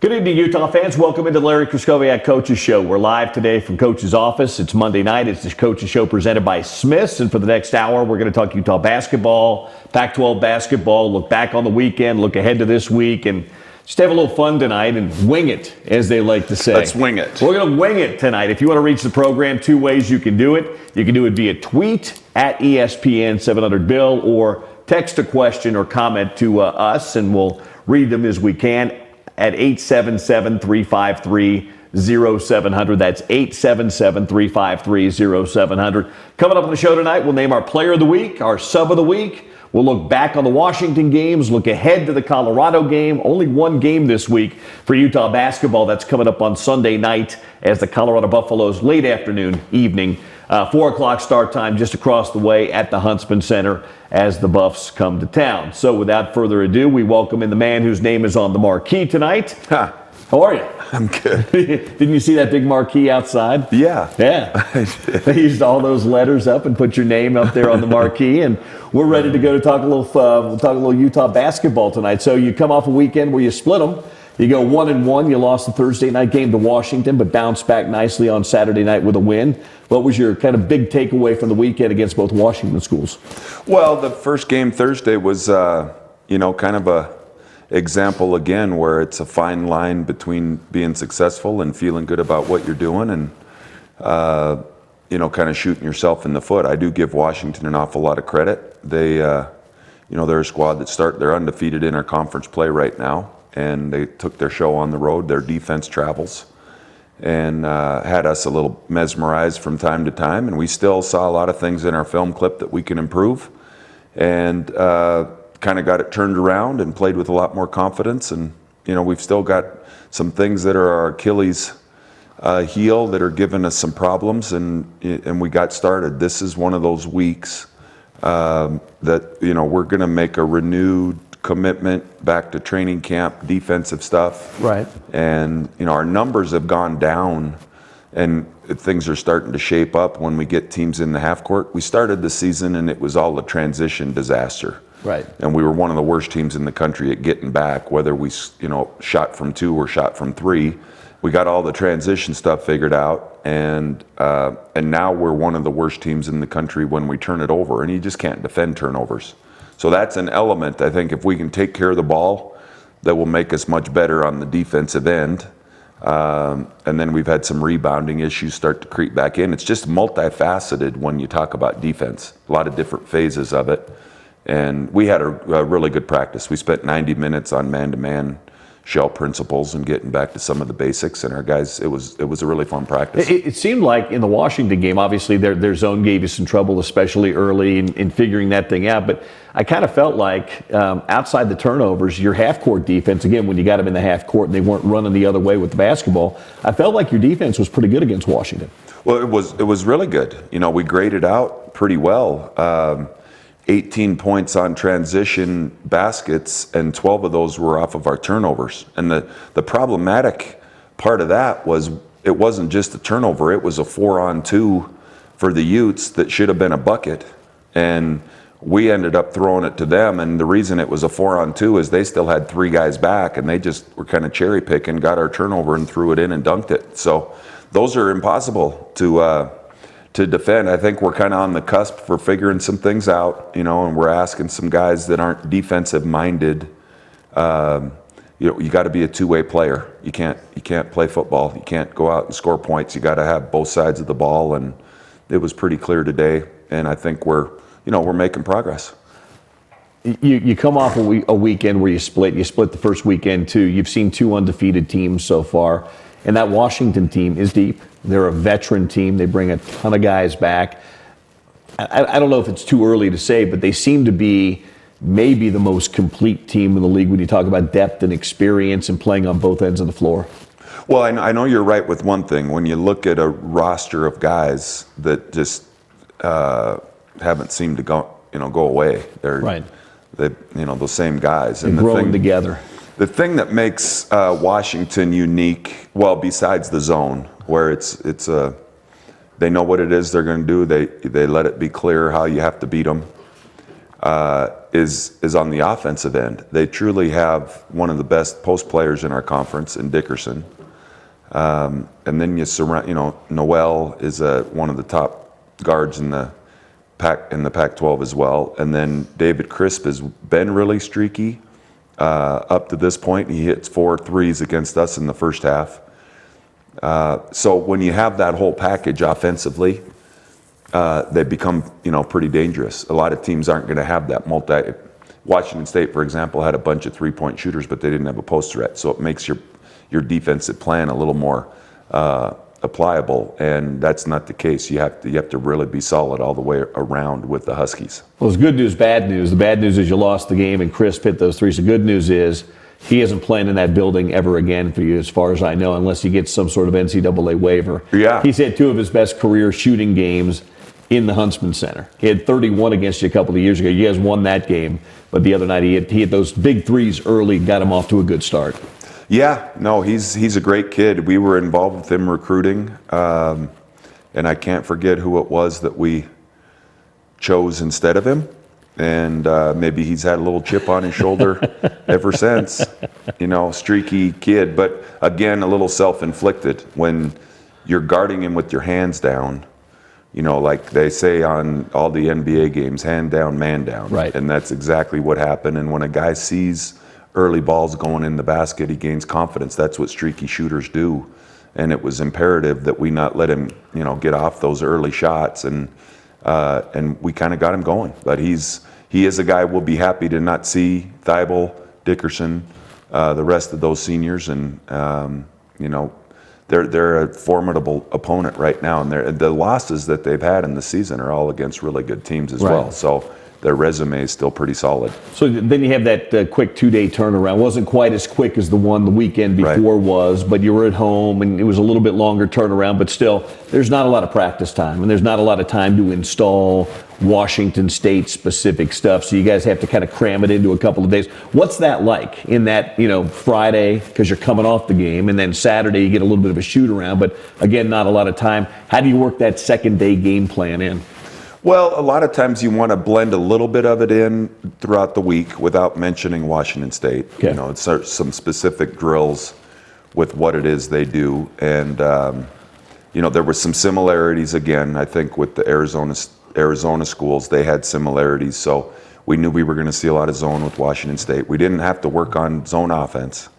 Good evening, Utah fans. Welcome into the Larry Krystkowiak Coach's Show. We're live today from Coach's office. It's Monday night. It's the Coach's Show presented by Smith's. And for the next hour, we're going to talk Utah basketball, Pac-12 basketball, look back on the weekend, look ahead to this week, and just have a little fun tonight and wing it, as they like to say. Let's wing it. We're going to wing it tonight. If you want to reach the program, two ways you can do it. You can do it via tweet at ESPN 700Bill or text a question or comment to us, and we'll read them as we can at 877-353-0700. That's 877-353-0700. Coming up on the show tonight, we'll name our player of the week, our sub of the week. We'll look back on the Washington games, look ahead to the Colorado game. Only one game this week for Utah basketball. That's coming up on Sunday night as the Colorado Buffaloes late afternoon, evening. 4 o'clock start time just across the way at the Huntsman Center as the Buffs come to town. So without further ado, we welcome in the man whose name is on the marquee tonight. Huh. How are you? I'm good. Didn't you see that big marquee outside? Yeah. Yeah. They used all those letters up and put your name up there on the marquee, and we're ready to go to talk a little Utah basketball tonight. So you come off a weekend where you split them. You go 1-1. You lost the Thursday night game to Washington, but bounced back nicely on Saturday night with a win. What was your kind of big takeaway from the weekend against both Washington schools? Well, the first game Thursday was, kind of a example again where it's a fine line between being successful and feeling good about what you're doing and, kind of shooting yourself in the foot. I do give Washington an awful lot of credit. They, they're a squad they're undefeated in our conference play right now. And they took their show on the road. Their defense travels and had us a little mesmerized from time to time. And we still saw a lot of things in our film clip that we can improve and kind of got it turned around and played with a lot more confidence. And, we've still got some things that are our Achilles heel that are giving us some problems. And we got started. This is one of those weeks that, we're going to make a renewed commitment back to training camp, defensive stuff. Right. And, our numbers have gone down and things are starting to shape up when we get teams in the half court. We started the season and it was all a transition disaster. Right. And we were one of the worst teams in the country at getting back, whether we, shot from 2 or shot from 3. We got all the transition stuff figured out, and now we're one of the worst teams in the country when we turn it over, and you just can't defend turnovers. So that's an element, I think, if we can take care of the ball, that will make us much better on the defensive end. And then we've had some rebounding issues start to creep back in. It's just multifaceted when you talk about defense, a lot of different phases of it. And we had a really good practice. We spent 90 minutes on man-to-man shell principles and getting back to some of the basics, and our guys, it was a really fun practice. It seemed like in the Washington game, obviously their zone gave you some trouble, especially early in figuring that thing out, but I kind of felt like outside the turnovers, your half-court defense, again, when you got them in the half-court and they weren't running the other way with the basketball, I felt like your defense was pretty good against Washington. Well, it was really good. We graded out pretty well. 18 points on transition baskets, and 12 of those were off of our turnovers. And the problematic part of that was it wasn't just a turnover, it was a 4-on-2 for the Utes that should have been a bucket. And we ended up throwing it to them, and the reason it was a 4-on-2 is they still had 3 guys back, and they just were kind of cherry picking, got our turnover and threw it in and dunked it. So those are impossible to defend. I think we're kind of on the cusp for figuring some things out, and we're asking some guys that aren't defensive minded. You got to be a two-way player. You can't play football. You can't go out and score points. You got to have both sides of the ball, and it was pretty clear today. And I think we're making progress. You come off a weekend where you split the first weekend too. You've seen 2 undefeated teams so far, and that Washington team is deep. They're a veteran team. They bring a ton of guys back. I don't know if it's too early to say, but they seem to be maybe the most complete team in the league when you talk about depth and experience and playing on both ends of the floor. Well, I know you're right with one thing. When you look at a roster of guys that just haven't seemed to go away, they're right. The same guys. And growing together. The thing that makes Washington unique, well, besides the zone, where they know what it is they're going to do. They let it be clear how you have to beat them. is on the offensive end. They truly have one of the best post players in our conference in Dickerson. And then you surround, Noel is one of the top guards in the Pac-12 as well. And then David Crisp has been really streaky up to this point. He hits 4 threes against us in the first half. So when you have that whole package offensively, they become, pretty dangerous. A lot of teams aren't going to have that Washington State, for example, had a bunch of three-point shooters, but they didn't have a post threat. So it makes your defensive plan a little more pliable, and that's not the case. You have to really be solid all the way around with the Huskies. Well, it's good news, bad news. The bad news is you lost the game, and Chris hit those threes. The good news is he isn't playing in that building ever again for you, as far as I know, unless he gets some sort of NCAA waiver. Yeah. He's had 2 of his best career shooting games in the Huntsman Center. He had 31 against you a couple of years ago. You guys won that game, but the other night he hit those big threes early, got him off to a good start. Yeah, no, he's a great kid. We were involved with him recruiting, and I can't forget who it was that we chose instead of him. And maybe he's had a little chip on his shoulder ever since. Streaky kid, but again, a little self-inflicted. When you're guarding him with your hands down, like they say on all the NBA games, hand down, man down. Right. And that's exactly what happened. And when a guy sees early balls going in the basket, he gains confidence. That's what streaky shooters do. And it was imperative that we not let him, get off those early shots. And we kind of got him going. But he is a guy we'll be happy to not see. Thibault, Dickerson, the rest of those seniors. And, they're a formidable opponent right now, and the losses that they've had in the season are all against really good teams as well. So their resume is still pretty solid. So then you have that quick 2-day turnaround. Wasn't quite as quick as the one the weekend before was, but you were at home, and it was a little bit longer turnaround. But still, there's not a lot of practice time, and there's not a lot of time to install Washington State specific stuff. So you guys have to kind of cram it into a couple of days. What's that like in that, Friday, because you're coming off the game, and then Saturday you get a little bit of a shoot around, but again, not a lot of time. How do you work that second day game plan in? Well, a lot of times you want to blend a little bit of it in throughout the week without mentioning Washington State. Okay. It's some specific drills with what it is they do. And, there were some similarities, again, I think, with the Arizona schools. They had similarities. So we knew we were going to see a lot of zone with Washington State. We didn't have to work on zone offense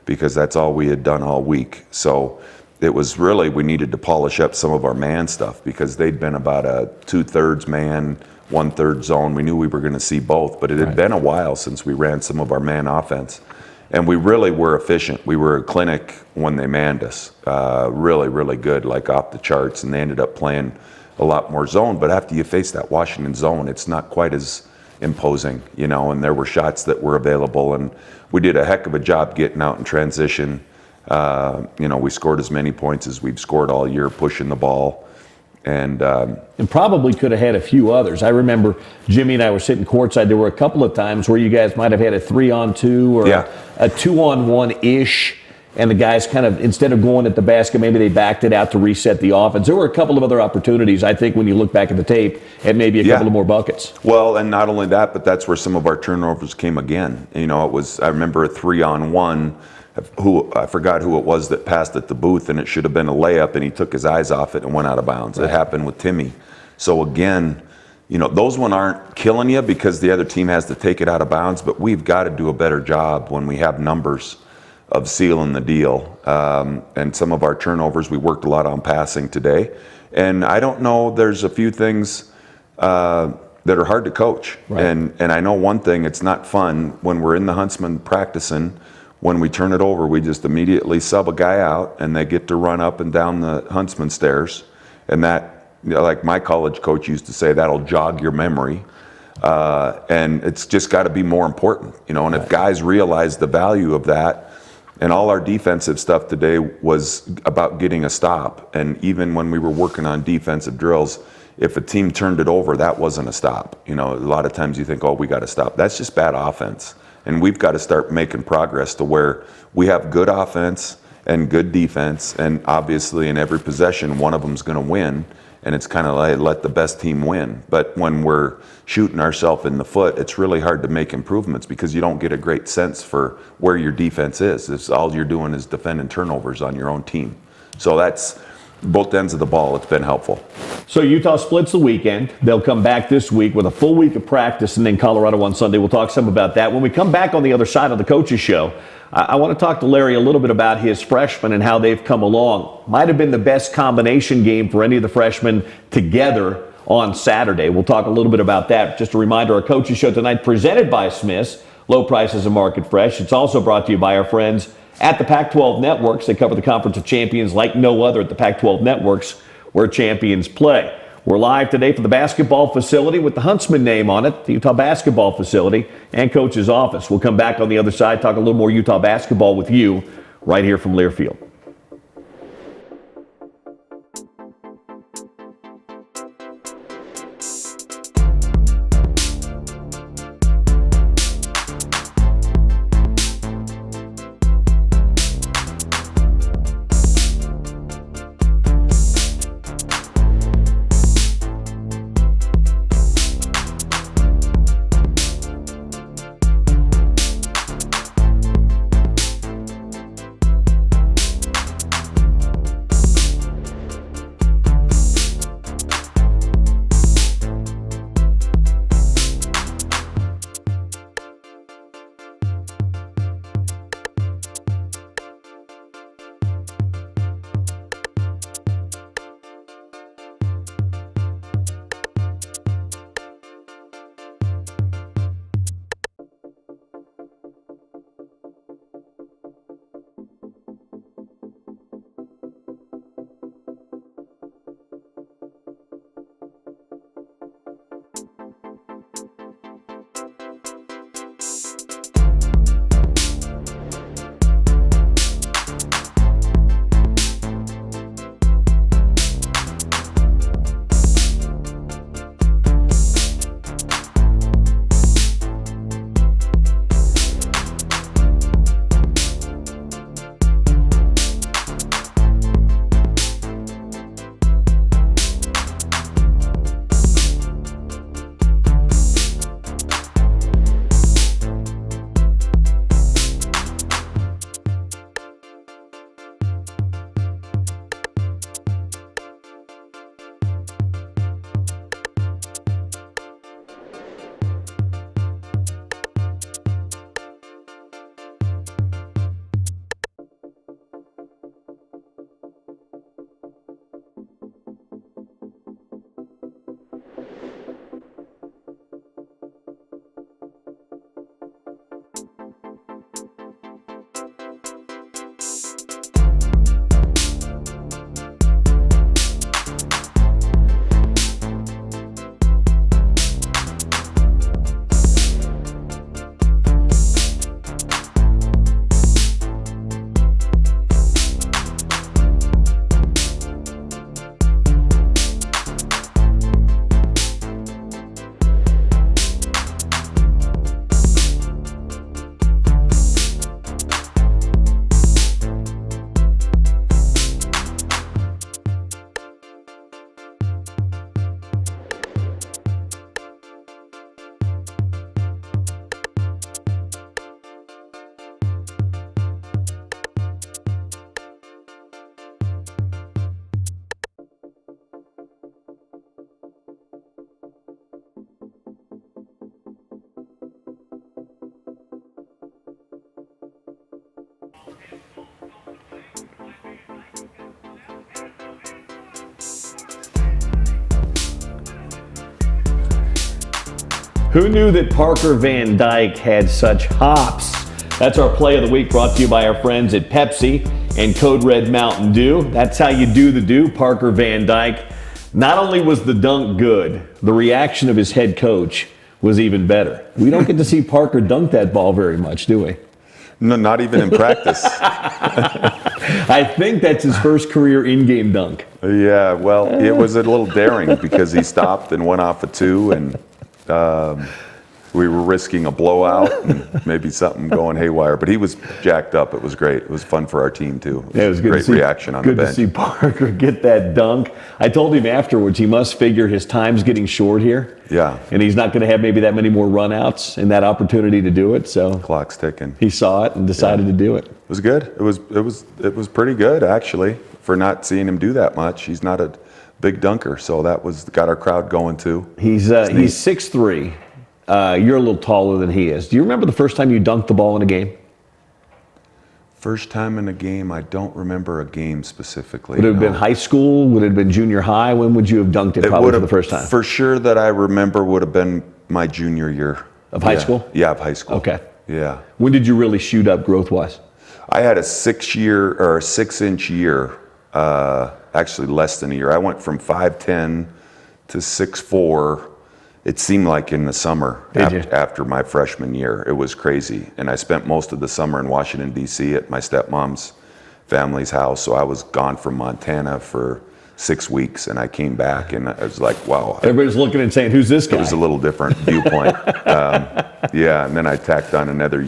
because that's all we had done all week. So it was really, we needed to polish up some of our man stuff because they'd been about a 2/3 man, 1/3 zone. We knew we were going to see both, but it had been a while since we ran some of our man offense. And we really were efficient. We were a clinic when they manned us. Really, really good, like off the charts, and they ended up playing a lot more zone. But after you face that Washington zone, it's not quite as imposing, and there were shots that were available, and we did a heck of a job getting out in transition. We scored as many points as we've scored all year pushing the ball. And probably could have had a few others. I remember Jimmy and I were sitting courtside. There were a couple of times where you guys might have had a 3-on-2 or a 2-on-1-ish, and the guys kind of, instead of going at the basket, maybe they backed it out to reset the offense. There were a couple of other opportunities, I think, when you look back at the tape, and maybe a couple of more buckets. Well, and not only that, but that's where some of our turnovers came again. I remember a 3-on-1. I forgot who it was that passed at the booth, and it should have been a layup, and he took his eyes off it and went out of bounds. It happened with Timmy. So again, those one aren't killing you because the other team has to take it out of bounds, but we've got to do a better job when we have numbers of sealing the deal. And some of our turnovers, we worked a lot on passing today. And I don't know, there's a few things that are hard to coach. Right. And I know one thing, it's not fun when we're in the Huntsman practicing. When we turn it over, we just immediately sub a guy out, and they get to run up and down the Huntsman stairs. And that, like my college coach used to say, that'll jog your memory. And it's just got to be more important, and if guys realize the value of that, and all our defensive stuff today was about getting a stop. And even when we were working on defensive drills, if a team turned it over, that wasn't a stop. A lot of times you think, oh, we got to stop. That's just bad offense. And we've got to start making progress to where we have good offense and good defense, and obviously in every possession, one of them's going to win. and it's kind of like let the best team win. But when we're shooting ourselves in the foot, it's really hard to make improvements because you don't get a great sense for where your defense is. It's all you're doing is defending turnovers on your own team. So that's both ends of the ball. It's been helpful. So Utah splits the weekend. They'll come back this week with a full week of practice, and then Colorado on Sunday. We'll talk some about that. When we come back on the other side of the coaches show, I want to talk to Larry a little bit about his freshmen and how they've come along. Might have been the best combination game for any of the freshmen together on Saturday. We'll talk a little bit about that. Just a reminder, our coaches show tonight presented by Smith's. Low prices and market fresh. It's also brought to you by our friends at the Pac-12 Networks. They cover the Conference of Champions like no other at the Pac-12 Networks, where champions play. We're live today from the basketball facility with the Huntsman name on it, the Utah basketball facility, and coach's office. We'll come back on the other side, talk a little more Utah basketball with you right here from Learfield. Who knew that Parker Van Dyke had such hops? That's our play of the week, brought to you by our friends at Pepsi and Code Red Mountain Dew. That's how you do the do, Parker Van Dyke. Not only was the dunk good, the reaction of his head coach was even better. We don't get to see Parker dunk that ball very much, do we? No, not even in practice. I think that's his first career in-game dunk. Yeah, well, it was a little daring because he stopped and went off a two, and we were risking a blowout and maybe something going haywire. But he was jacked up. It was great. It was fun for our team too. Yeah, it was good great to see, reaction on the bench. Good to see Parker get that dunk. I told him afterwards he must figure his time's getting short here. Yeah. And he's not going to have maybe that many more runouts and that opportunity to do it. So Clock's ticking. he saw it and decided to do it. It was good. It was pretty good actually for not seeing him do that much. He's not a big dunker, so that got our crowd going too. He's 6'3". You're a little taller than he is. Do you remember the first time you dunked the ball in a game? First time in a game, I don't remember a game specifically. Would it have been high school? Would it have been junior high? When would you have dunked it probably for the first time? For sure that I remember would have been my junior year. Of high school? Yeah, of high school. Okay. Yeah. When did you really shoot up growth-wise? I had a 6-inch year, actually less than a year. I went from 5'10" to 6'4". It seemed like in the summer after my freshman year. It was crazy. And I spent most of the summer in Washington, D.C. at my stepmom's family's house. So I was gone from Montana for 6 weeks, and I came back, and I was like, wow. Everybody's looking and saying, who's this guy? It was a little different viewpoint. Yeah, and then I tacked on another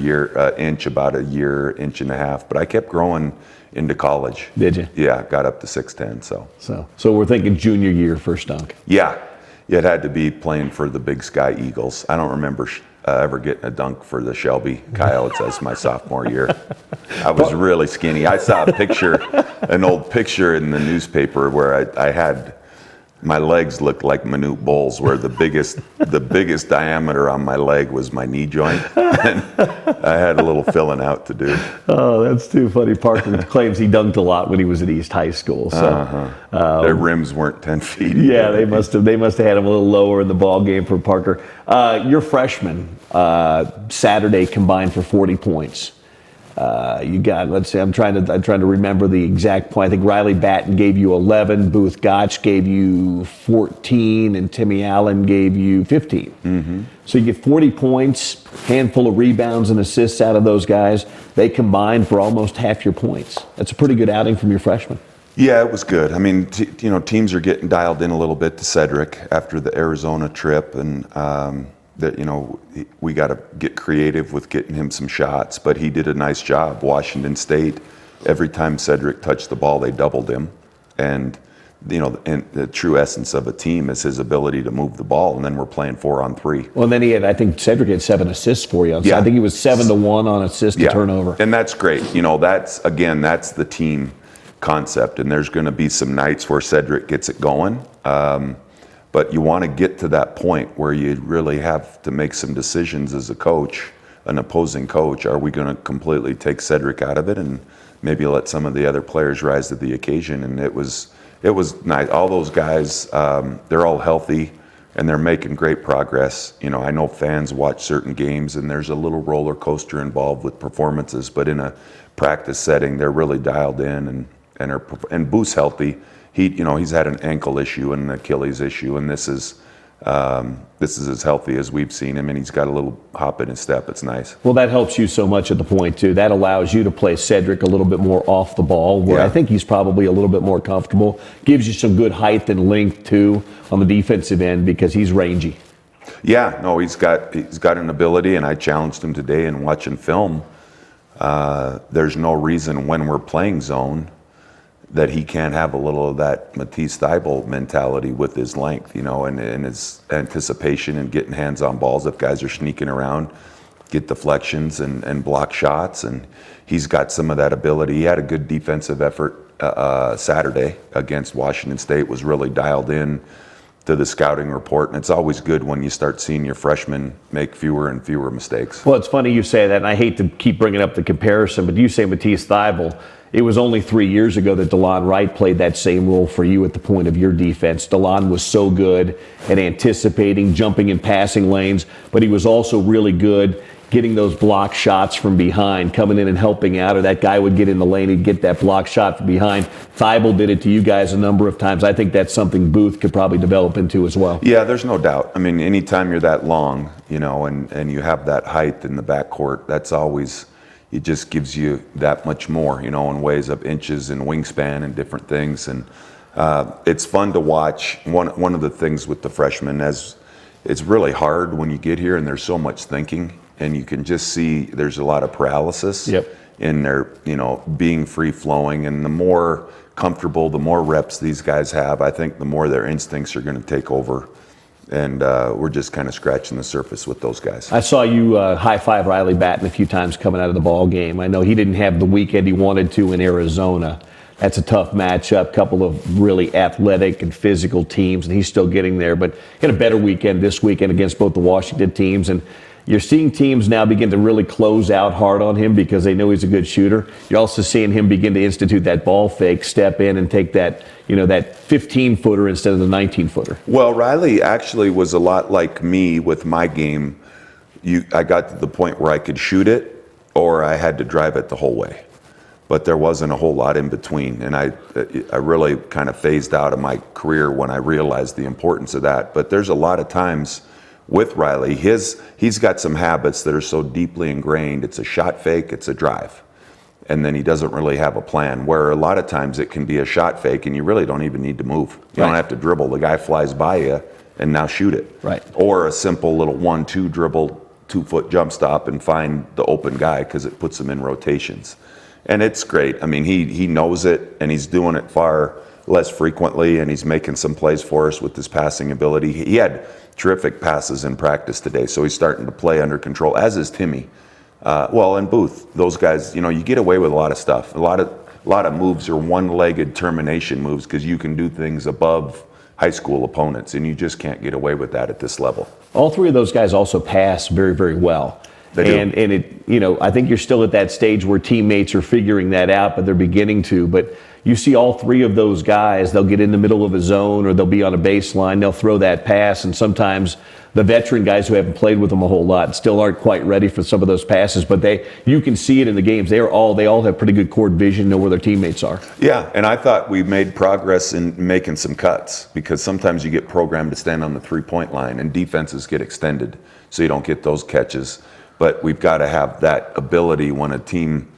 inch, about a year, inch and a half. But I kept growing into college. Did you? Yeah, got up to 6'10", So we're thinking junior year first dunk. Yeah. It had to be playing for the Big Sky Eagles. I don't remember ever getting a dunk for the Shelby Coyotes as my sophomore year. I was really skinny. I saw an old picture in the newspaper where I had my legs looked like minute bowls, where the biggest diameter on my leg was my knee joint, and I had a little filling out to do. Oh, that's too funny. Parker claims he dunked a lot when he was at East High School. So their rims weren't 10 feet. Yeah, they must have had him a little lower in the ball game for Parker. Your freshman Saturday combined for 40 points. You got, let's see, I'm trying to remember the exact point. I think Riley Batten gave you 11, Booth Gotch gave you 14, and Timmy Allen gave you 15. Mm-hmm. So you get 40 points, handful of rebounds and assists out of those guys. They combined for almost half your points. That's a pretty good outing from your freshman. Yeah, it was good. I mean, teams are getting dialed in a little bit to Cedric after the Arizona trip, and we got to get creative with getting him some shots, but he did a nice job. Washington State, every time Cedric touched the ball, they doubled him. And, and the true essence of a team is his ability to move the ball, and then we're playing 4-on-3. Well, and then I think Cedric had 7 assists for you. Yeah. I think he was 7-1 on assist to turnover. And that's great. That's the team concept, and there's going to be some nights where Cedric gets it going. But you want to get to that point where you really have to make some decisions as a coach, an opposing coach. Are we going to completely take Cedric out of it and maybe let some of the other players rise to the occasion? And it was nice. All those guys, they're all healthy and they're making great progress. I know fans watch certain games and there's a little roller coaster involved with performances, but in a practice setting, they're really dialed in and Booth's healthy. He's had an ankle issue and an Achilles issue, and this is as healthy as we've seen him, and he's got a little hop in his step. It's nice. Well, that helps you so much at the point, too. That allows you to play Cedric a little bit more off the ball, where I think he's probably a little bit more comfortable. Gives you some good height and length, too, on the defensive end because he's rangy. Yeah, no, he's got an ability, and I challenged him today in watching film. There's no reason when we're playing zone that he can't have a little of that Matisse Thybulle mentality with his length, and his anticipation and getting hands on balls. If guys are sneaking around, get deflections and block shots, and he's got some of that ability. He had a good defensive effort Saturday against Washington State, was really dialed in to the scouting report, and it's always good when you start seeing your freshmen make fewer and fewer mistakes. Well, it's funny you say that, and I hate to keep bringing up the comparison, but you say Matisse Thybulle. It was only 3 years ago that DeLon Wright played that same role for you at the point of your defense. DeLon was so good at anticipating, jumping in passing lanes, but he was also really good getting those block shots from behind, coming in and helping out, or that guy would get in the lane, he'd get that block shot from behind. Thybulle did it to you guys a number of times. I think that's something Booth could probably develop into as well. Yeah, there's no doubt. I mean, anytime you're that long, and you have that height in the backcourt, that's always, it just gives you that much more, in ways of inches and wingspan and different things. And it's fun to watch. One of the things with the freshmen, as it's really hard when you get here and there's so much thinking, and you can just see there's a lot of paralysis in their, being free flowing. And the more comfortable, the more reps these guys have, I think the more their instincts are going to take over. And we're just kind of scratching the surface with those guys. I saw you high-five Riley Batten a few times coming out of the ball game. I know he didn't have the weekend he wanted to in Arizona. That's a tough matchup, couple of really athletic and physical teams, and he's still getting there. But he had a better weekend this weekend against both the Washington teams. And you're seeing teams now begin to really close out hard on him because they know he's a good shooter. You're also seeing him begin to institute that ball fake, step in and take that, that 15-footer instead of the 19-footer. Well, Riley actually was a lot like me with my game. I got to the point where I could shoot it or I had to drive it the whole way. But there wasn't a whole lot in between. And I really kind of phased out of my career when I realized the importance of that. But there's a lot of times with Riley, he's got some habits that are so deeply ingrained. It's a shot fake, it's a drive. And then he doesn't really have a plan, where a lot of times it can be a shot fake and you really don't even need to move. You don't have to dribble. The guy flies by you and now shoot it. Right. Or a simple little 1-2 dribble, 2-foot jump stop and find the open guy because it puts him in rotations. And it's great. I mean, he knows it, and he's doing it far less frequently, and he's making some plays for us with his passing ability. He had terrific passes in practice today, so he's starting to play under control, as is Timmy. And Booth, those guys, you get away with a lot of stuff. A lot of moves are one-legged termination moves because you can do things above high school opponents, and you just can't get away with that at this level. All three of those guys also pass very, very well. And it, I think you're still at that stage where teammates are figuring that out, but they're beginning to. But you see all three of those guys, they'll get in the middle of a zone or they'll be on a baseline, they'll throw that pass, and sometimes the veteran guys who haven't played with them a whole lot still aren't quite ready for some of those passes, but you can see it in the games. They all have pretty good court vision, know where their teammates are. Yeah, and I thought we made progress in making some cuts, because sometimes you get programmed to stand on the three-point line and defenses get extended, so you don't get those catches. But we've got to have that ability when a team,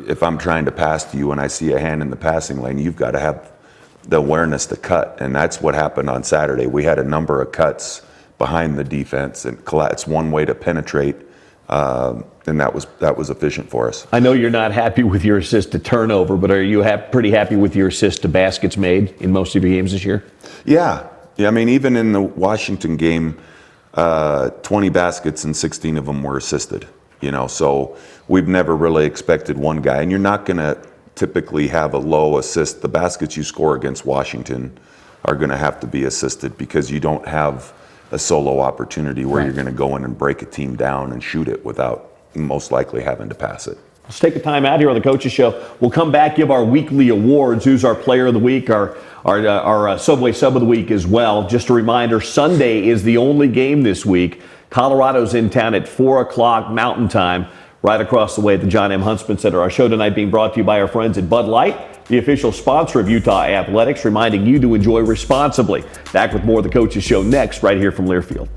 if I'm trying to pass to you and I see a hand in the passing lane, you've got to have the awareness to cut. And that's what happened on Saturday. We had a number of cuts behind the defense, and it's one way to penetrate, and that was efficient for us. I know you're not happy with your assist to turnover, but are you pretty happy with your assist to baskets made in most of your games this year? Yeah. I mean, even in the Washington game, 20 baskets and 16 of them were assisted, so we've never really expected one guy, and you're not going to typically have a low assist. The baskets you score against Washington are going to have to be assisted because you don't have a solo opportunity where you're going to go in and break a team down and shoot it without most likely having to pass it. Let's take a time out here on the Coaches Show. We'll come back, give our weekly awards. Who's our player of the week, our Subway Sub of the week as well. Just a reminder, Sunday is the only game this week. Colorado's in town at 4 o'clock Mountain Time, right across the way at the John M. Huntsman Center. Our show tonight being brought to you by our friends at Bud Light, the official sponsor of Utah Athletics, reminding you to enjoy responsibly. Back with more of the Coaches Show next, right here from Learfield.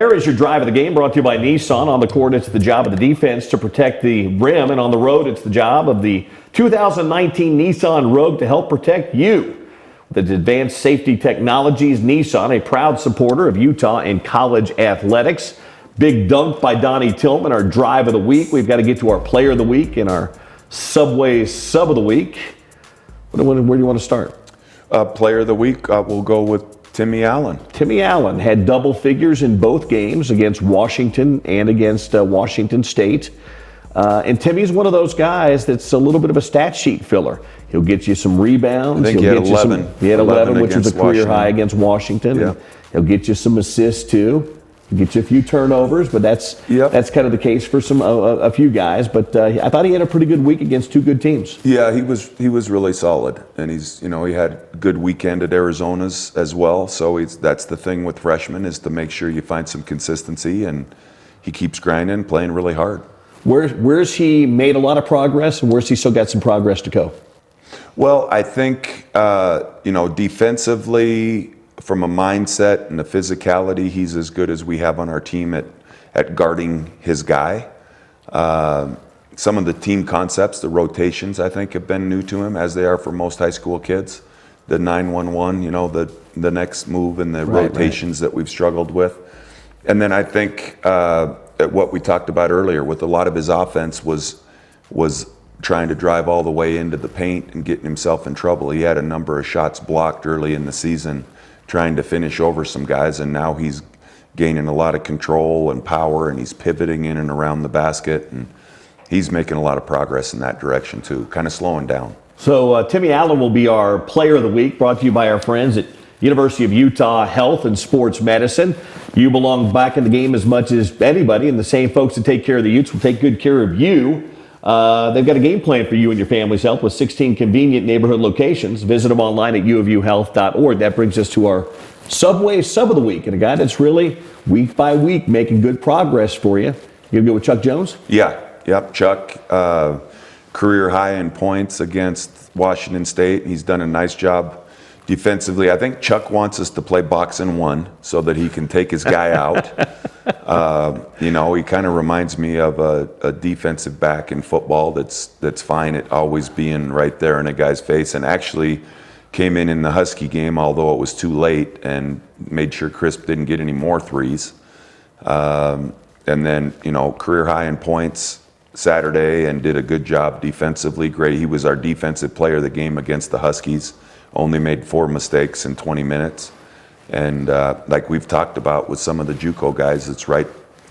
There is your drive of the game, brought to you by Nissan. On the court, it's the job of the defense to protect the rim, and on the road, it's the job of the 2019 Nissan Rogue to help protect you. With advanced safety technologies, Nissan, a proud supporter of Utah and college athletics. Big dunk by Donnie Tillman, our drive of the week. We've got to get to our player of the week and our Subway sub of the week. Where do you want to start? Player of the week, we'll go with Timmy Allen. Timmy Allen had double figures in both games against Washington and against Washington State. And Timmy's one of those guys that's a little bit of a stat sheet filler. He'll get you some rebounds. I think he had 11. He had 11, which was a career Washington. high against Washington. Yeah. And he'll get you some assists too. He'll get you a few turnovers, but that's kind of the case for a few guys. But I thought he had a pretty good week against two good teams. Yeah, he was really solid, and he had a good weekend at Arizona's as well. So that's the thing with freshmen, is to make sure you find some consistency, and he keeps grinding, playing really hard. Where's he made a lot of progress, and where's he still got some progress to go? Well, I think defensively, from a mindset and a physicality, he's as good as we have on our team at guarding his guy. Some of the team concepts, the rotations, I think, have been new to him, as they are for most high school kids. The 9-1-1, the next move and the rotations that we've struggled with. And then I think what we talked about earlier with a lot of his offense was trying to drive all the way into the paint and getting himself in trouble. He had a number of shots blocked early in the season, trying to finish over some guys, and now he's gaining a lot of control and power, and he's pivoting in and around the basket, and he's making a lot of progress in that direction too, kind of slowing down. So Timmy Allen will be our player of the week, brought to you by our friends at University of Utah Health and Sports Medicine. You belong back in the game as much as anybody, and the same folks that take care of the Utes will take good care of you. They've got a game plan for you and your family's health with 16 convenient neighborhood locations. Visit them online at uofuhealth.org. That brings us to our Subway sub of the week, and a guy that's really week by week making good progress for you. You gonna go with Chuck Jones? Yep. Chuck, career high in points against Washington State. He's done a nice job defensively. I think Chuck wants us to play box and one so that he can take his guy out. He kind of reminds me of a defensive back in football that's fine at always being right there in a guy's face, and actually came in the Husky game, although it was too late, and made sure Crisp didn't get any more threes. And then, career high in points Saturday, and did a good job defensively. Great. He was our defensive player of the game against the Huskies. Only made 4 mistakes in 20 minutes. And like we've talked about with some of the JUCO guys, it's right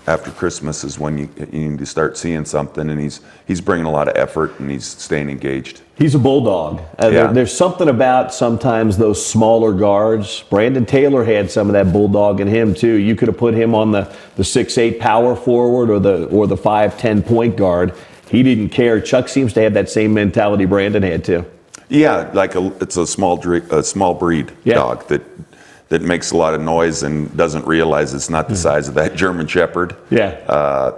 after Christmas is when you need to start seeing something, and he's bringing a lot of effort, and he's staying engaged. He's a bulldog. There's something about sometimes those smaller guards. Brandon Taylor had some of that bulldog in him too. You could have put him on the 6'8" power forward or the 5'10" point guard. He didn't care. Chuck seems to have that same mentality Brandon had too. Yeah, it's a small breed dog that makes a lot of noise and doesn't realize it's not the size of that German Shepherd. Yeah.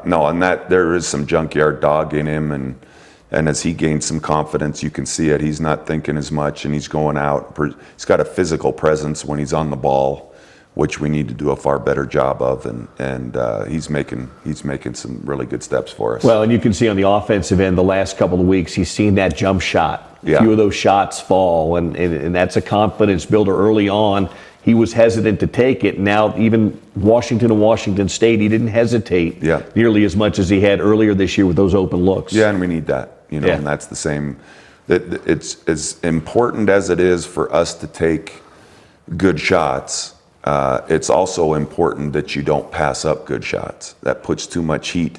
And that there is some junkyard dog in him, and as he gains some confidence, you can see it. He's not thinking as much, and he's going out. He's got a physical presence when he's on the ball, which we need to do a far better job of, and he's making some really good steps for us. Well, and you can see on the offensive end the last couple of weeks, he's seen that jump shot. A few of those shots fall, and that's a confidence builder early on. He was hesitant to take it. Now, even Washington and Washington State, he didn't hesitate nearly as much as he had earlier this year with those open looks. Yeah, and we need that, and that's the same. It's as important as it is for us to take good shots. It's also important that you don't pass up good shots. That puts too much heat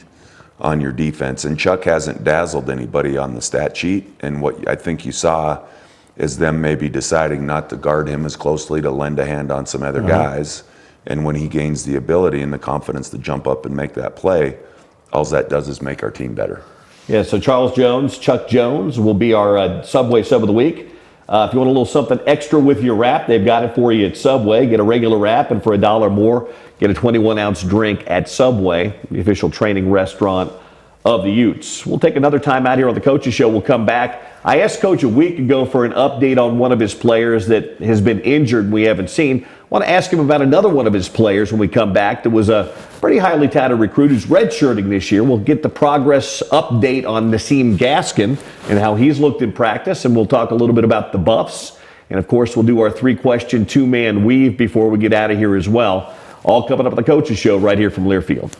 on your defense. And Chuck hasn't dazzled anybody on the stat sheet. And what I think you saw is them maybe deciding not to guard him as closely, to lend a hand on some other guys. And when he gains the ability and the confidence to jump up and make that play, all that does is make our team better. Yeah, so Chuck Jones will be our Subway sub of the week. If you want a little something extra with your wrap, they've got it for you at Subway. Get a regular wrap, and for $1 more, get a 21-ounce drink at Subway, the official training restaurant of the Utes. We'll take another time out here on the Coaches Show. We'll come back. I asked Coach a week ago for an update on one of his players that has been injured and we haven't seen. I want to ask him about another one of his players when we come back that was a pretty highly touted recruit who's redshirting this year. We'll get the progress update on Nassim Gaskin and how he's looked in practice, and we'll talk a little bit about the Buffs. And, of course, we'll do our three-question, two-man weave before we get out of here as well. All coming up on the Coaches Show right here from Learfield.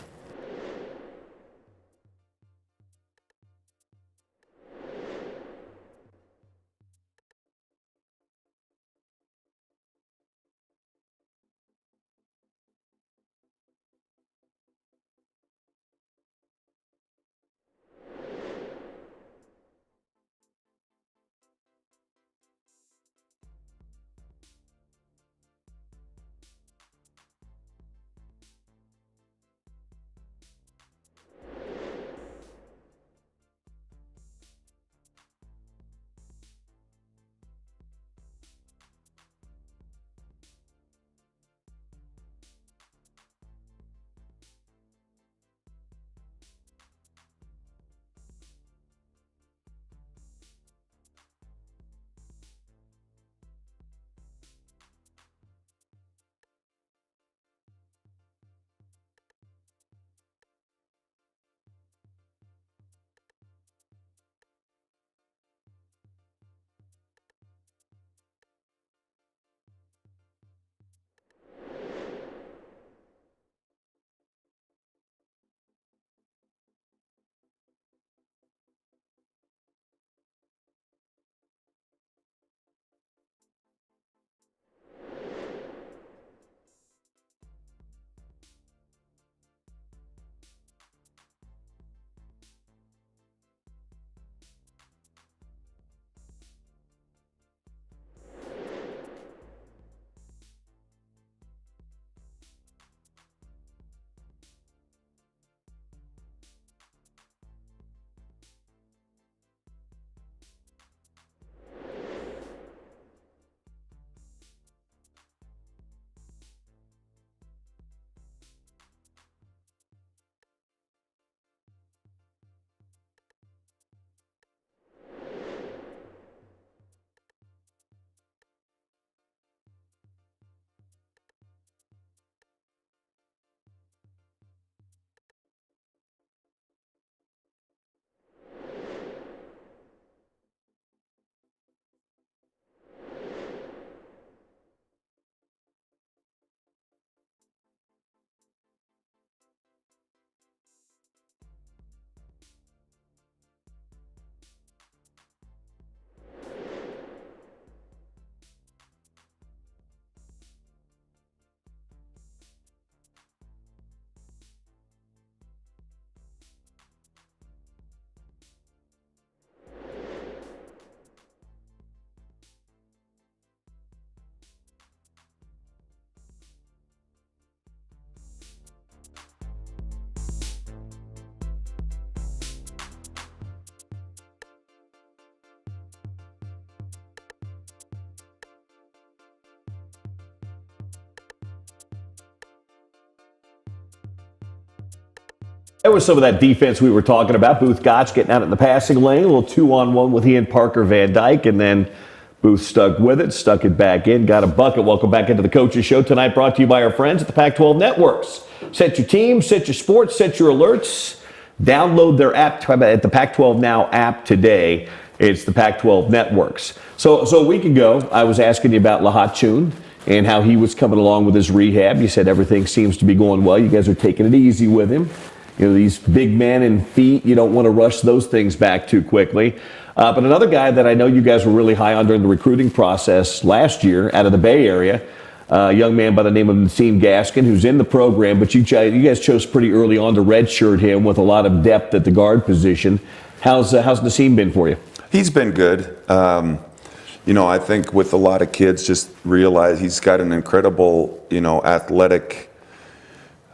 There was some of that defense we were talking about. Booth Gotch getting out in the passing lane, a little 2-on-1 with he and Parker Van Dyke, and then Booth stuck with it, stuck it back in, got a bucket. Welcome back into the Coaches Show tonight, brought to you by our friends at the Pac-12 Networks. Set your team, set your sports, set your alerts. Download their app at the Pac-12 Now app today. It's the Pac-12 Networks. So a week ago, I was asking you about Lahat Chun and how he was coming along with his rehab. You said everything seems to be going well. You guys are taking it easy with him. You know, these big men and feet, you don't want to rush those things back too quickly. But another guy that I know you guys were really high on during the recruiting process last year out of the Bay Area, a young man by the name of Nassim Gaskin, who's in the program, but you guys chose pretty early on to redshirt him with a lot of depth at the guard position. How's Nassim been for you? He's been good. I think with a lot of kids, just realize he's got an incredible, athletic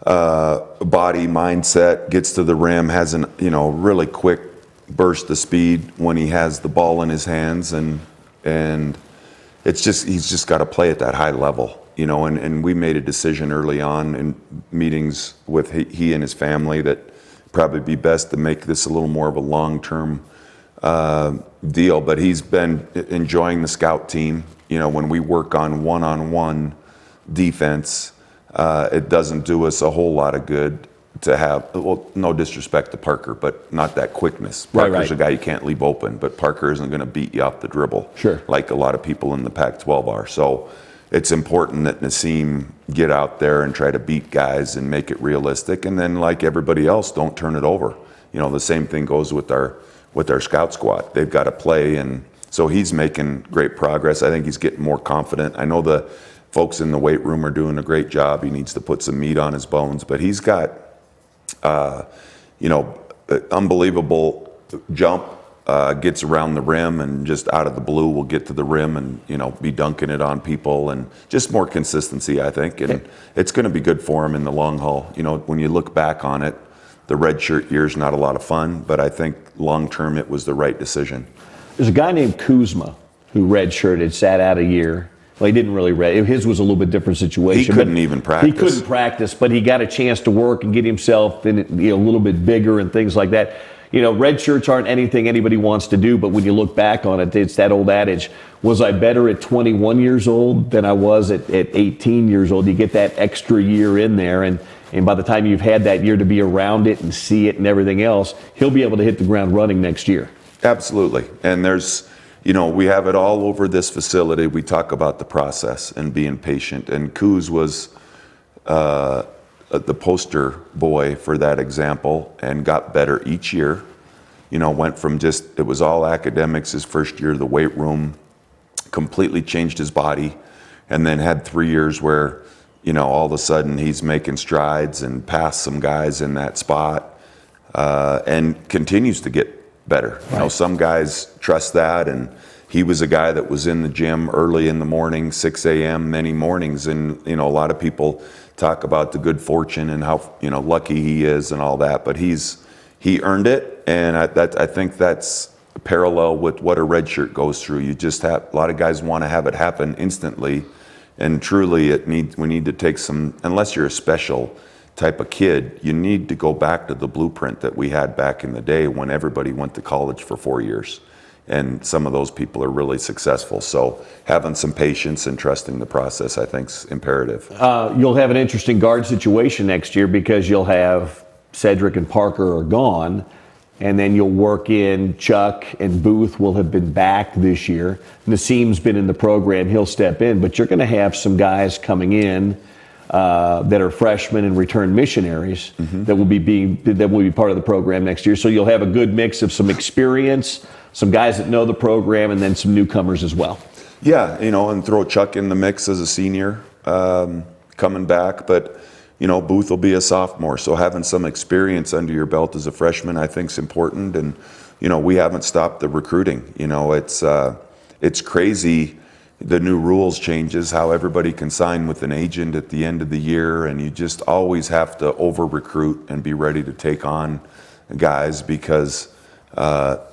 body mindset, gets to the rim, has an, really quick burst of speed when he has the ball in his hands, and it's just, he's just got to play at that high level, and we made a decision early on in meetings with he and his family that probably be best to make this a little more of a long-term deal. But he's been enjoying the scout team. You know, when we work on one-on-one defense, it doesn't do us a whole lot of good to have, well, no disrespect to Parker, but not that quickness. Parker's a guy you can't leave open, but Parker isn't going to beat you off the dribble like a lot of people in the Pac-12 are. So it's important that Nassim get out there and try to beat guys and make it realistic. And then, like everybody else, don't turn it over. You know, the same thing goes with our scout squad. They've got to play, and so he's making great progress. I think he's getting more confident. I know the folks in the weight room are doing a great job. He needs to put some meat on his bones, but he's got, unbelievable jump, gets around the rim and just out of the blue will get to the rim and, be dunking it on people, and just more consistency, I think. And it's going to be good for him in the long haul. When you look back on it, the redshirt year's not a lot of fun, but I think long term it was the right decision. There's a guy named Kuzma who redshirted, sat out a year. Well, he didn't really red. His was a little bit different situation. He couldn't even practice. He couldn't practice, but he got a chance to work and get himself in, a little bit bigger and things like that. Red shirts aren't anything anybody wants to do, but when you look back on it, it's that old adage, was I better at 21 years old than I was at 18 years old? You get that extra year in there, and by the time you've had that year to be around it and see it and everything else, he'll be able to hit the ground running next year. Absolutely. And there's, we have it all over this facility. We talk about the process and being patient. And Kuz was the poster boy for that example and got better each year. Went from it was all academics his first year, the weight room, completely changed his body, and then had 3 years where, all of a sudden he's making strides and passed some guys in that spot, and continues to get better. Some guys trust that, and he was a guy that was in the gym early in the morning, 6 a.m. many mornings, and a lot of people talk about the good fortune and how lucky he is and all that, but he earned it, and I think that's a parallel with what a red shirt goes through. You just have a lot of guys want to have it happen instantly, and truly we need to take some, unless you're a special type of kid, you need to go back to the blueprint that we had back in the day when everybody went to college for 4 years. And some of those people are really successful. So having some patience and trusting the process, I think, is imperative. You'll have an interesting guard situation next year because you'll have Cedric and Parker are gone, and then you'll work in Chuck and Booth will have been back this year. Nassim's been in the program. He'll step in. But you're going to have some guys coming in that are freshmen and return missionaries that will be part of the program next year. So you'll have a good mix of some experience, some guys that know the program, and then some newcomers as well. Yeah, and throw Chuck in the mix as a senior coming back, but Booth will be a sophomore, so having some experience under your belt as a freshman, I think, is important. And we haven't stopped the recruiting. It's crazy. The new rules changes, how everybody can sign with an agent at the end of the year, and you just always have to over-recruit and be ready to take on guys because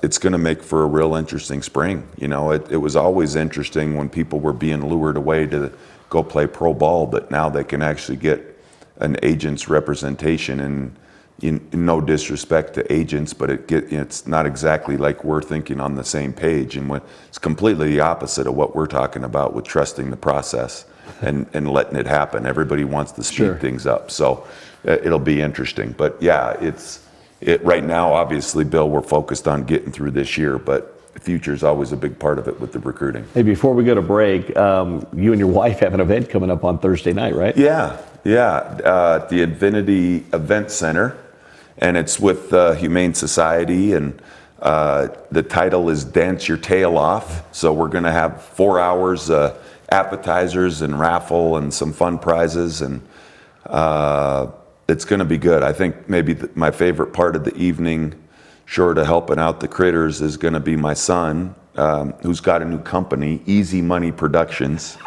it's going to make for a real interesting spring. It was always interesting when people were being lured away to go play pro ball, but now they can actually get an agent's representation, and no disrespect to agents, but it's not exactly like we're thinking on the same page, and it's completely the opposite of what we're talking about with trusting the process and letting it happen. Everybody wants to speed things up, so it'll be interesting. But yeah, right now, obviously, Bill, we're focused on getting through this year, but the future is always a big part of it with the recruiting. Hey, before we go to break, you and your wife have an event coming up on Thursday night, right? Yeah, at the Infinity Event Center, and it's with the Humane Society, and the title is Dance Your Tail Off. So we're going to have 4 hours, appetizers and raffle and some fun prizes, and it's going to be good. I think maybe my favorite part of the evening, short of helping out the critters, is going to be my son, who's got a new company, Easy Money Productions.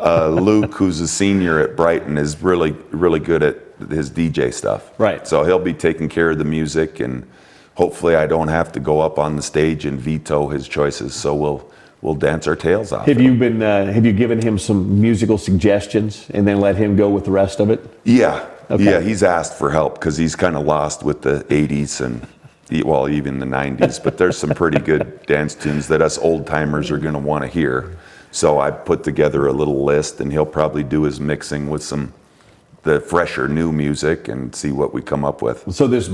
Luke, who's a senior at Brighton, is really, really good at his DJ stuff. Right. So he'll be taking care of the music, and hopefully I don't have to go up on the stage and veto his choices. So we'll dance our tails off. Have you given him some musical suggestions and then let him go with the rest of it? Yeah. Okay. Yeah, he's asked for help because he's kind of lost with the 80s and, well, even the 90s. But there's some pretty good dance tunes that us old timers are going to want to hear. So I put together a little list, and he'll probably do his mixing with the fresher new music and see what we come up with. So this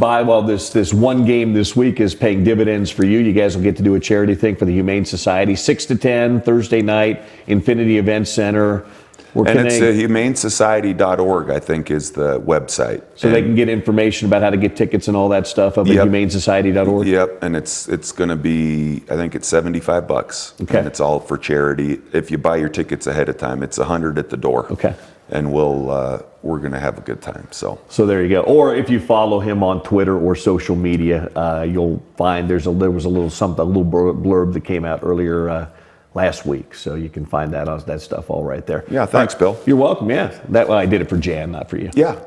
one game this week is paying dividends for you. You guys will get to do a charity thing for the Humane Society, 6 to 10 Thursday night, Infinity Event Center. And it's humanesociety.org, I think, is the website. So they can get information about how to get tickets and all that stuff up at humanesociety.org? Yep, and it's going to be, I think it's $75. Okay. And it's all for charity. If you buy your tickets ahead of time, it's $100 at the door. Okay. And we're going to have a good time. So there you go. Or if you follow him on Twitter or social media, you'll find there was a little blurb that came out earlier last week, so you can find that stuff all right there. Yeah, thanks, Bill. You're welcome. Yeah, I did it for Jan, not for you. Yeah.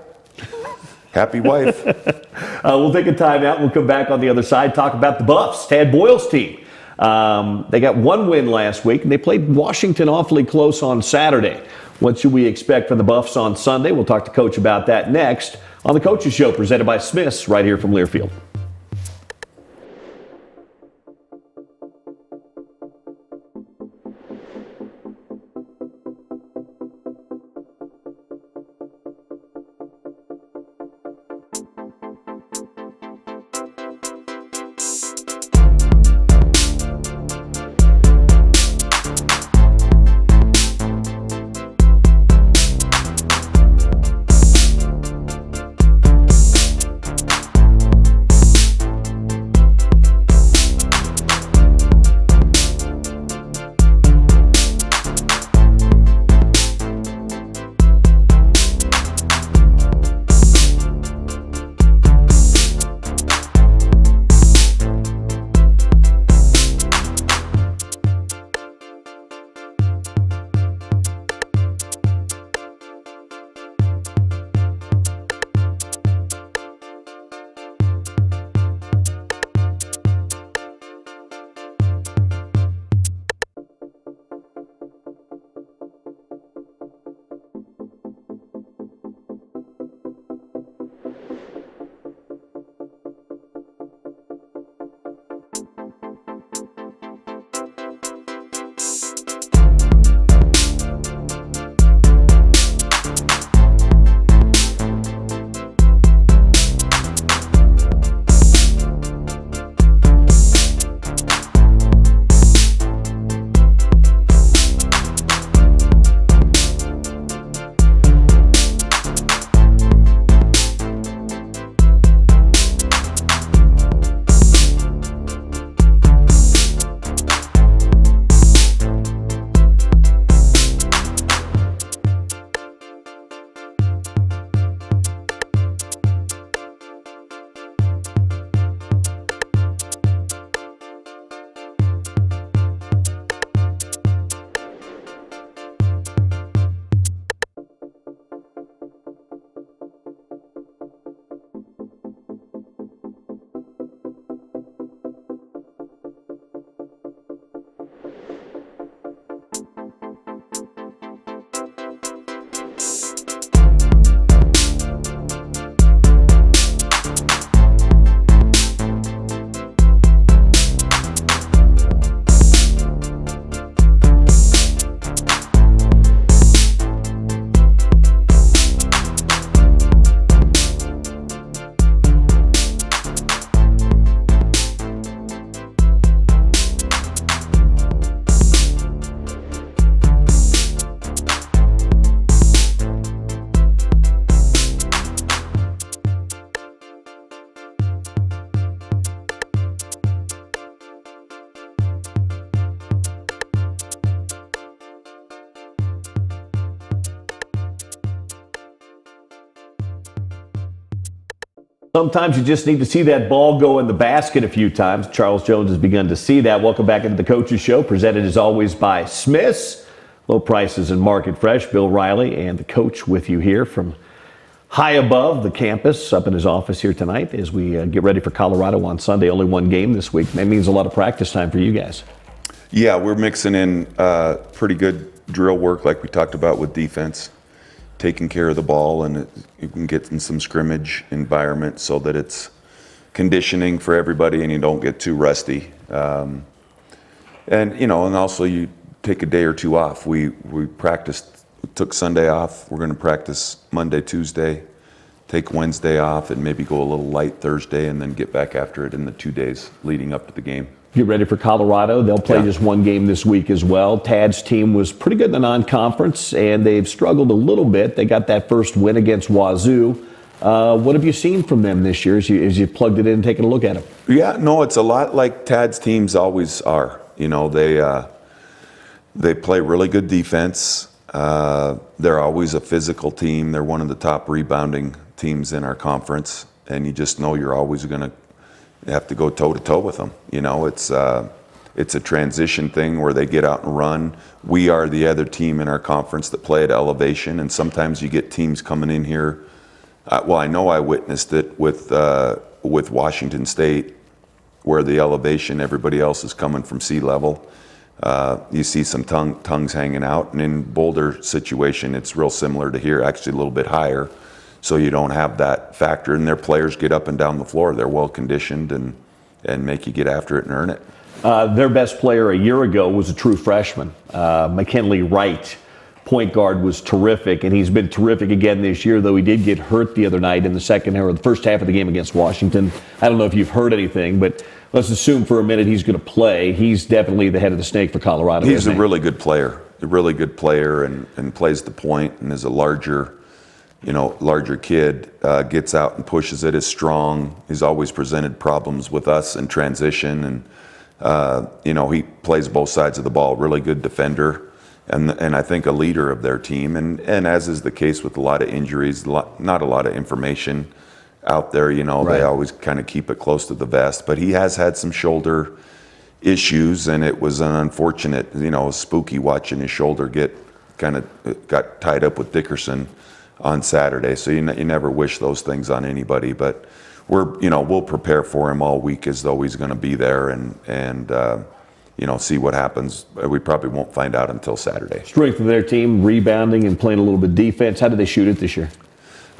Happy wife. We'll take a time out. We'll come back on the other side, talk about the Buffs, Tad Boyle's team. They got one win last week, and they played Washington awfully close on Saturday. What should we expect from the Buffs on Sunday? We'll talk to Coach about that next on the Coaches Show, presented by Smith's, right here from Learfield. Sometimes you just need to see that ball go in the basket a few times. Charles Jones has begun to see that. Welcome back into the Coaches Show, presented as always by Smith's. Low prices and market fresh. Bill Riley and the coach with you here from high above the campus up in his office here tonight as we get ready for Colorado on Sunday. Only one game this week. That means a lot of practice time for you guys. Yeah, we're mixing in pretty good drill work like we talked about with defense. taking care of the ball, and you can get in some scrimmage environment so that it's conditioning for everybody and you don't get too rusty. And also you take a day or two off. We practiced, took Sunday off. We're going to practice Monday, Tuesday, take Wednesday off, and maybe go a little light Thursday, and then get back after it in the 2 days leading up to the game. Get ready for Colorado. They'll play just one game this week as well. Tad's team was pretty good in the non-conference, and they've struggled a little bit. They got that first win against Wazoo. What have you seen from them this year as you plugged it in and taken a look at them? Yeah, no, it's a lot like Tad's teams always are. They play really good defense. They're always a physical team. They're one of the top rebounding teams in our conference, and you just know you're always going to have to go toe-to-toe with them. It's a transition thing where they get out and run. We are the other team in our conference that play at elevation, and sometimes you get teams coming in here. I know I witnessed it with Washington State, where the elevation, everybody else is coming from sea level. You see some tongues hanging out, and in Boulder situation, it's real similar to here, actually a little bit higher. So you don't have that factor, and their players get up and down the floor. They're well conditioned and make you get after it and earn it. Their best player a year ago was a true freshman. McKinley Wright, point guard, was terrific, and he's been terrific again this year, though he did get hurt the other night in the first half of the game against Washington. I don't know if you've heard anything, but let's assume for a minute he's going to play. He's definitely the head of the snake for Colorado. He's a really good player, and plays the point, and is a larger kid, gets out and pushes it, is strong. He's always presented problems with us in transition, and he plays both sides of the ball. Really good defender, and I think a leader of their team. And as is the case with a lot of injuries, not a lot of information out there. Right. They always kind of keep it close to the vest. But he has had some shoulder issues, and it was an unfortunate, spooky watching his shoulder got tied up with Dickerson on Saturday. So you never wish those things on anybody, but we'll prepare for him all week as though he's going to be there, and see what happens. We probably won't find out until Saturday. Strength of their team, rebounding and playing a little bit defense. How did they shoot it this year?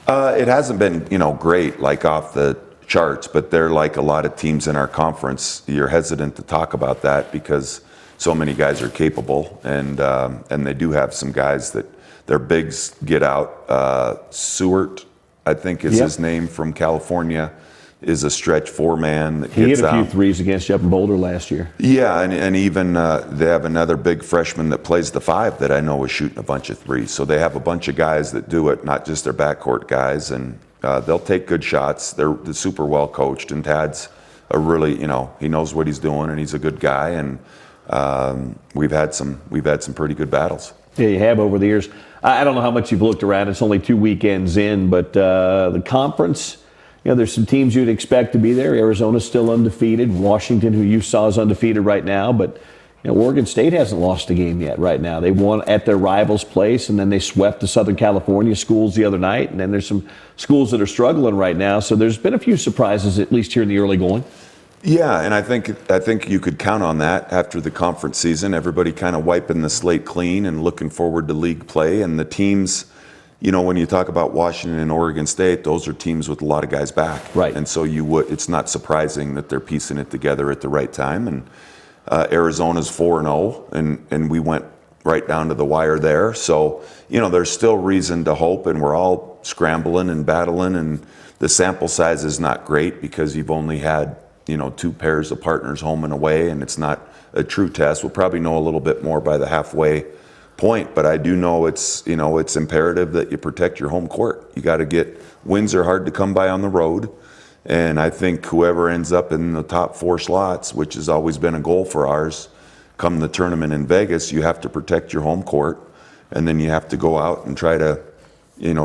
It hasn't been, great, like off the charts, but they're like a lot of teams in our conference. You're hesitant to talk about that because so many guys are capable, and they do have some guys that their bigs get out. Seward, I think is his name, from California, is a stretch four-man that gets out. He hit a few threes against you up in Boulder last year. Yeah, and even they have another big freshman that plays the five that I know is shooting a bunch of threes. So they have a bunch of guys that do it, not just their backcourt guys, and they'll take good shots. They're super well coached, and Tad's a really, he knows what he's doing, and he's a good guy, and we've had some pretty good battles. Yeah, you have over the years. I don't know how much you've looked around. It's only 2 weekends in, but the conference, there's some teams you'd expect to be there. Arizona's still undefeated. Washington, who you saw, is undefeated right now. But Oregon State hasn't lost a game yet right now. They won at their rival's place, and then they swept the Southern California schools the other night. And then there's some schools that are struggling right now. So there's been a few surprises, at least here in the early going. Yeah, and I think you could count on that after the conference season. Everybody kind of wiping the slate clean and looking forward to league play. And the teams, when you talk about Washington and Oregon State, those are teams with a lot of guys back. Right. And so it's not surprising that they're piecing it together at the right time. And Arizona's 4-0, and we went right down to the wire there. So, there's still reason to hope, and we're all scrambling and battling. And the sample size is not great because you've only had 2 pairs of partners home and away, and it's not a true test. We'll probably know a little bit more by the halfway point, but I do know it's imperative that you protect your home court. You got to wins are hard to come by on the road, and I think whoever ends up in the top 4 slots, which has always been a goal for ours, come the tournament in Vegas, you have to protect your home court, and then you have to go out and try to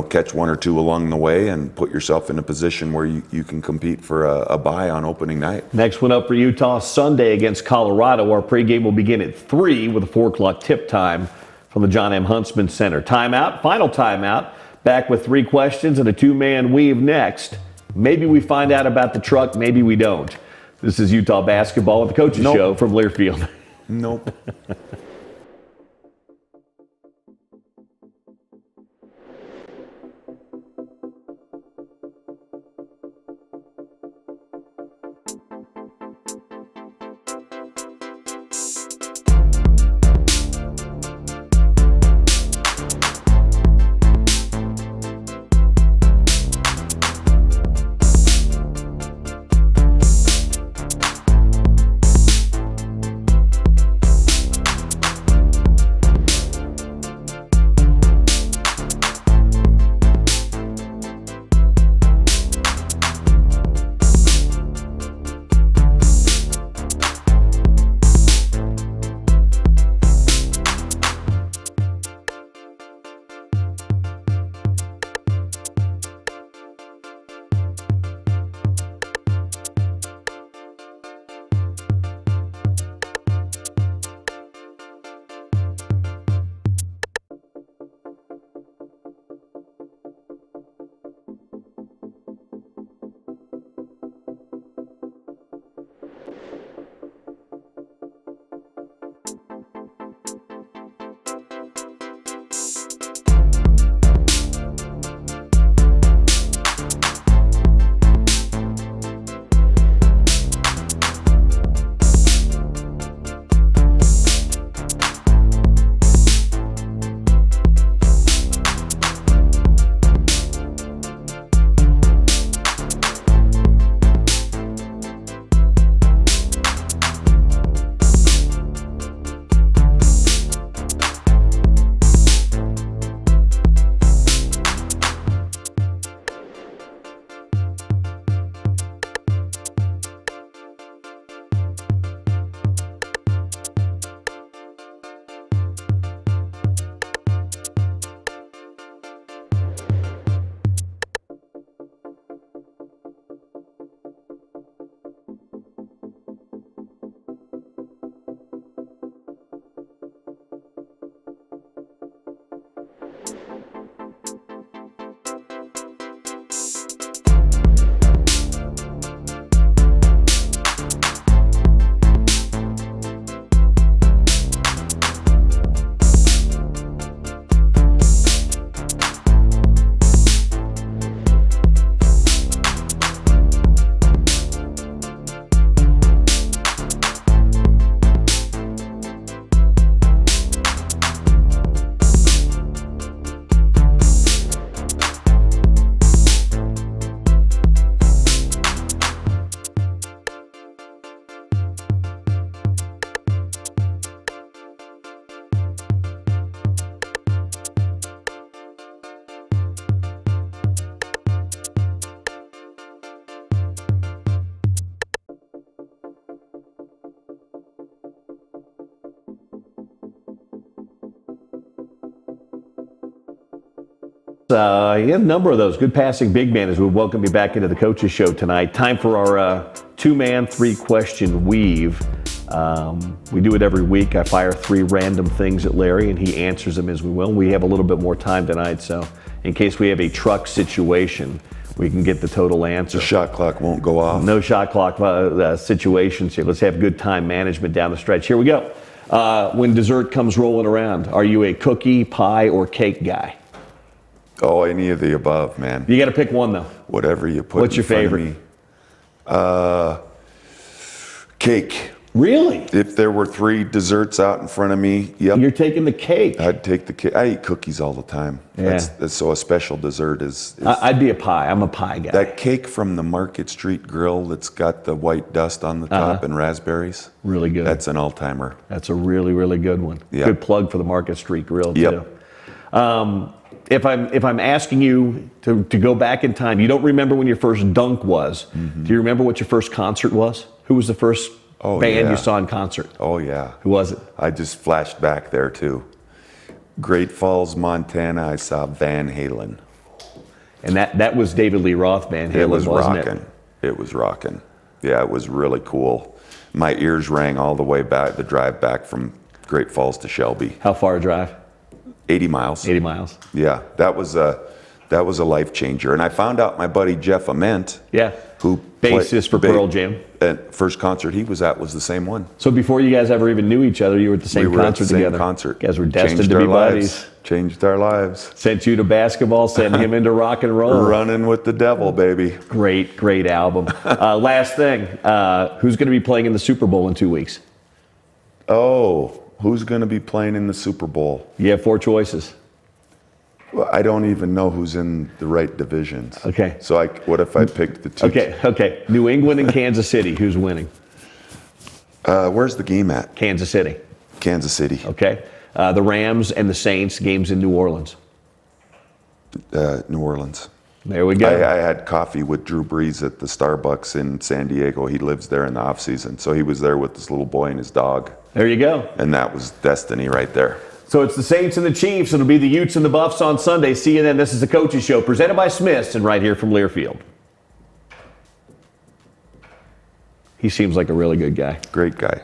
catch 1 or 2 along the way and put yourself in a position where you can compete for a bye on opening night. Next one up for Utah, Sunday against Colorado. Our pregame will begin at 3 with a 4 o'clock tip time from the John M. Huntsman Center. Timeout, final timeout. Back with 3 questions and a 2-man weave next. Maybe we find out about the truck, maybe we don't. This is Utah Basketball with the Coaches Show from Learfield. Nope. You have a number of those. Good passing big man as we welcome you back into the Coaches Show tonight. Time for our two-man, three-question weave. We do it every week. I fire 3 random things at Larry, and he answers them as we will. We have a little bit more time tonight, so in case we have a truck situation, we can get the total answer. The shot clock won't go off. No shot clock situations here. Let's have good time management down the stretch. Here we go. When dessert comes rolling around, are you a cookie, pie, or cake guy? Oh, any of the above, man. You got to pick one, though. Whatever you put What's in your front favorite? of me. Cake. Really? If there were 3 desserts out in front of me, yep. You're taking the cake. I'd take the cake. I eat cookies all the time. Yeah. So a special dessert is I'd be a pie. I'm a pie guy. that cake from the Market Street Grill that's got the white dust on the top and raspberries. Really good. That's an all-timer. That's a really, really good one. Yeah. Good plug for the Market Street Grill, Yep. too. If I'm asking you to go back in time, you don't remember when your first dunk was. Do you remember what your first concert was? Who was the first band you saw in concert? Oh, yeah. Who was it? I just flashed back there, too. Great Falls, Montana, I saw Van Halen. And that was David Lee Roth, Van Halen, It was wasn't rocking. It was rocking. Yeah, it was really cool. My ears rang all the way back, the drive back from Great Falls to Shelby. How far a drive? 80 miles. 80 miles. Yeah, that was a life changer. And I found out my buddy Jeff Ament, Yeah. who Bassist for Pearl Jam. And first concert he was at was the same one. So before you guys ever even knew each other, you were at the same We were at concert the same together. concert. You guys were destined Changed to be our lives. buddies. Changed our lives. Sent you to basketball, sent him into rock and roll. Running with the devil, baby. Great, great album. Last thing, who's going to be playing in the Super Bowl in 2 weeks? Oh, who's going to be playing in the Super Bowl? You have 4 choices. Well, I don't even know who's in the right divisions. Okay. So what if I picked the 2? Okay. New England and Kansas City. Who's winning? Where's the game at? Kansas City. Kansas City. Okay. The Rams and the Saints, games in New Orleans. New Orleans. There we go. I had coffee with Drew Brees at the Starbucks in San Diego. He lives there in the off season. So he was there with this little boy and his dog. There you go. And that was destiny right there. So it's the Saints and the Chiefs. It'll be the Utes and the Buffs on Sunday. See you then. This is the Coaches Show presented by Smith's and right here from Learfield. He seems like a really good guy. Great guy.